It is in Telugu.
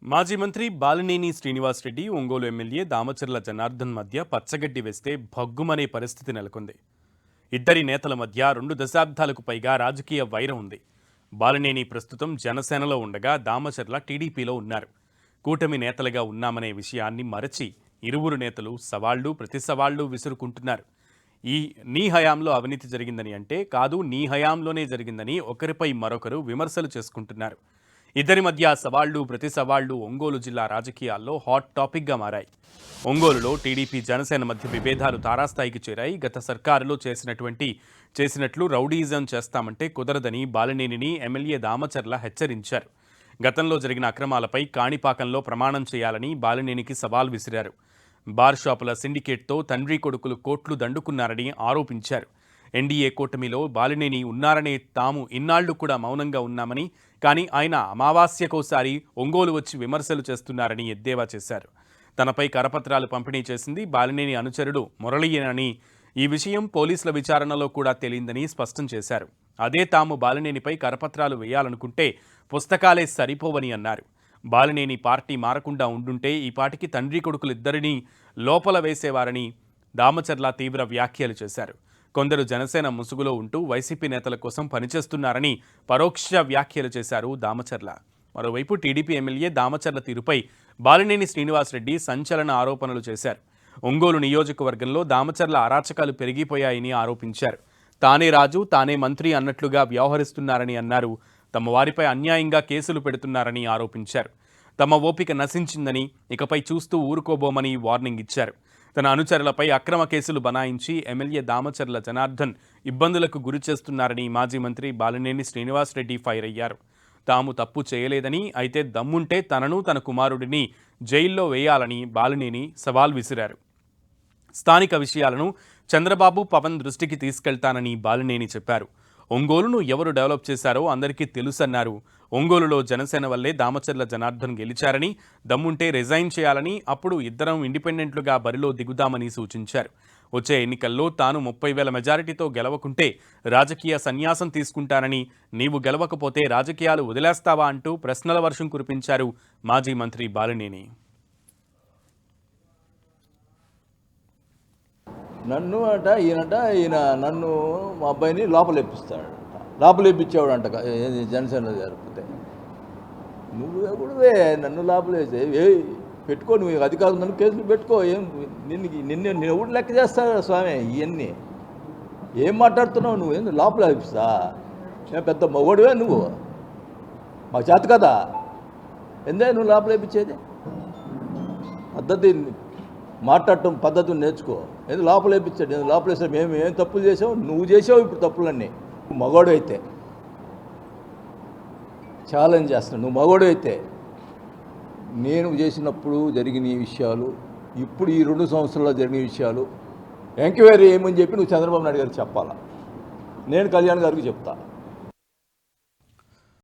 మాజీ మంత్రి బాలినేని శ్రీనివాసరెడ్డి, ఒంగోలు ఎమ్మెల్యే దామచర్ల జనార్దన్ మధ్య పచ్చగడ్డి వేస్తే భగ్గుమనే పరిస్థితి నెలకొంది. ఇద్దరి నేతల మధ్య 2 దశాబ్దాలకు పైగా రాజకీయ వైరం ఉంది. బాలినేని ప్రస్తుతం జనసేనలో ఉండగా దామచర్ల టీడీపీలో ఉన్నారు. కూటమి నేతలుగా ఉన్నామనే విషయాన్ని మరచి ఇరువురు నేతలు సవాళ్లు ప్రతి సవాళ్లు విసురుకుంటున్నారు. నీ హయాంలో అవినీతి జరిగిందని అంటే కాదు, నీ హయాంలోనే జరిగిందని ఒకరిపై మరొకరు విమర్శలు చేసుకుంటున్నారు. ఇద్దరి మధ్య సవాళ్లు ప్రతి సవాళ్లు ఒంగోలు జిల్లా రాజకీయాల్లో హాట్ టాపిక్గా మారాయి. ఒంగోలులో టీడీపీ జనసేన మధ్య విభేదాలు తారాస్థాయికి చేరాయి. గత సర్కారులో చేసినట్లు రౌడీయిజం చేస్తామంటే కుదరదని బాలినేనిని ఎమ్మెల్యే దామచర్ల హెచ్చరించారు. గతంలో జరిగిన అక్రమాలపై కాణిపాకంలో ప్రమాణం చేయాలని బాలినేనికి సవాల్ విసిరారు. బార్ షాపుల సిండికేట్తో తండ్రి కొడుకులు కోట్లు దండుకున్నారని ఆరోపించారు. ఎన్డీఏ కూటమిలో బాలినేని ఉన్నారనే తాము ఇన్నాళ్లు కూడా మౌనంగా ఉన్నామని, కానీ ఆయన అమావాస్యకోసారి ఒంగోలు వచ్చి విమర్శలు చేస్తున్నారని ఎద్దేవా చేశారు. తనపై కరపత్రాలు పంపిణీ చేసింది బాలినేని అనుచరుడు మురళీయేనని, ఈ విషయం పోలీసుల విచారణలో కూడా తేలిందని స్పష్టం చేశారు. అదే తాము బాలినేనిపై కరపత్రాలు వేయాలనుకుంటే పుస్తకాలే సరిపోవని అన్నారు. బాలినేని పార్టీ మారకుండా ఉండుంటే ఈ పాటికి తండ్రి కొడుకులిద్దరినీ లోపల వేసేవారని దామచర్ల తీవ్ర వ్యాఖ్యలు చేశారు. కొందరు జనసేన ముసుగులో ఉంటూ వైసీపీ నేతల కోసం పనిచేస్తున్నారని పరోక్ష వ్యాఖ్యలు చేశారు దామచర్ల. మరోవైపు టీడీపీ ఎమ్మెల్యే దామచర్ల తీరుపై బాలినేని శ్రీనివాసరెడ్డి సంచలన ఆరోపణలు చేశారు. ఒంగోలు నియోజకవర్గంలో దామచర్ల అరాచకాలు పెరిగిపోయాయని ఆరోపించారు. తానే రాజు తానే మంత్రి అన్నట్లుగా వ్యవహరిస్తున్నారని అన్నారు. తమ వారిపై అన్యాయంగా కేసులు పెడుతున్నారని ఆరోపించారు. తమ ఓపిక నశించిందని, ఇకపై చూస్తూ ఊరుకోబోమని వార్నింగ్ ఇచ్చారు. తన అనుచరులపై అక్రమ కేసులు బనాయించి ఎమ్మెల్యే దామచర్ల జనార్దన్ ఇబ్బందులకు గురి చేస్తున్నారని మాజీ మంత్రి బాలినేని శ్రీనివాసరెడ్డి ఫైర్ అయ్యారు. తాము తప్పు చేయలేదని, అయితే దమ్ముంటే తనను తన కుమారుడిని జైల్లో వేయాలని బాలినేని సవాల్ విసిరారు. స్థానిక విషయాలను చంద్రబాబు, పవన్ దృష్టికి తీసుకెళ్తానని బాలినేని చెప్పారు. ఒంగోలును ఎవరు డెవలప్ చేశారో అందరికీ తెలుసన్నారు. ఒంగోలులో జనసేన వల్లే దామచర్ల జనార్దన్ గెలిచారని, దమ్ముంటే రిజైన్ చేయాలని, అప్పుడు ఇద్దరం ఇండిపెండెంట్లుగా బరిలో దిగుదామని సూచించారు. వచ్చే ఎన్నికల్లో తాను 30,000 మెజారిటీతో గెలవకుంటే రాజకీయ సన్యాసం తీసుకుంటానని, నీవు గెలవకపోతే రాజకీయాలు వదిలేస్తావా అంటూ ప్రశ్నల వర్షం కురిపించారు మాజీ మంత్రి బాలినేని. ఈయన నన్ను మా అబ్బాయిని లోపలేపించేవాడు అంట జనసేనలో జరిపితే. నువ్వు ఎవడువే నన్ను లోపలేసే పెట్టుకో, నువ్వు అధికారం నన్ను కేసులు పెట్టుకో, నిన్ను ఎవడు లెక్క చేస్తాడు స్వామి? ఇవన్నీ ఏం మాట్లాడుతున్నావు నువ్వు? ఏంది లోపల వేపిస్తా? పెద్ద మొగడువే నువ్వు? మాకు చేత కదా ఎందే నువ్వు లోపలేపించేది? పద్ధతి మాట్లాడటం పద్ధతిని నేర్చుకో. ఏదో లోపల వేయించాడు, ఏదో లోపల వేసాడు. మేము ఏం తప్పులు చేసావు? నువ్వు చేసావు ఇప్పుడు తప్పులన్నీ. మగవాడు అయితే ఛాలెంజ్ చేస్తున్నావు. నువ్వు మగవాడు అయితే నేను చేసినప్పుడు జరిగిన ఈ విషయాలు, ఇప్పుడు ఈ 2 సంవత్సరాల్లో జరిగిన విషయాలు ఎంక్వైరీ ఏమని చెప్పి నువ్వు చంద్రబాబు నాయుడు గారికి చెప్పాలా. నేను కళ్యాణ్ గారికి చెప్తా.